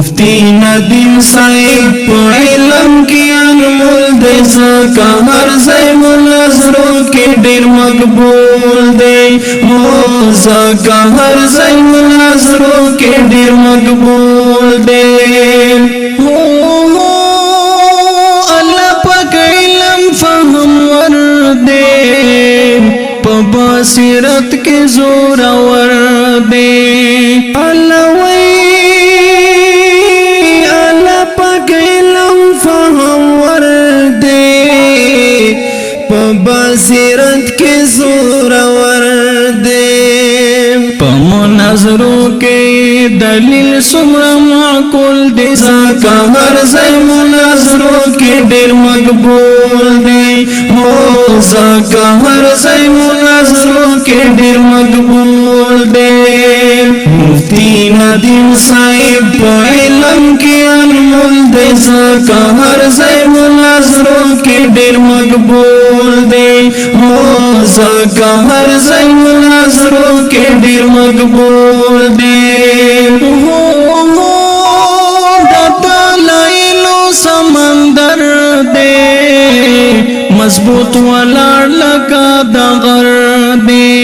مفتی ندیم صاحب په علم کې انمول دی ځکه هر ځای مناظرو کې ډېر مقبول دی ځکه هر ځای مناظرو کې ډېر مقبول دی الله پاک علم فهم ور دی په بصیرت کې زور ور دی الله وی الله پاک علم فهم ور دی په بصیرت کې زور ور دی په مناظرو کې دلیل څومره معقول دی ځکه هر ځای مناظرو کې ډېر مقبول دی ځکه هر ځای مناظرو کې ډېر مقبول دی مفتی ندیم صاحب په علم کې انمول دی ځکه هر ځای مناظرو کې ډېر مقبول دی ځکه هر ځای مناظرو کې ډېر مقبول دی سمندر دے مضبوط ولاړ لکه د غر دی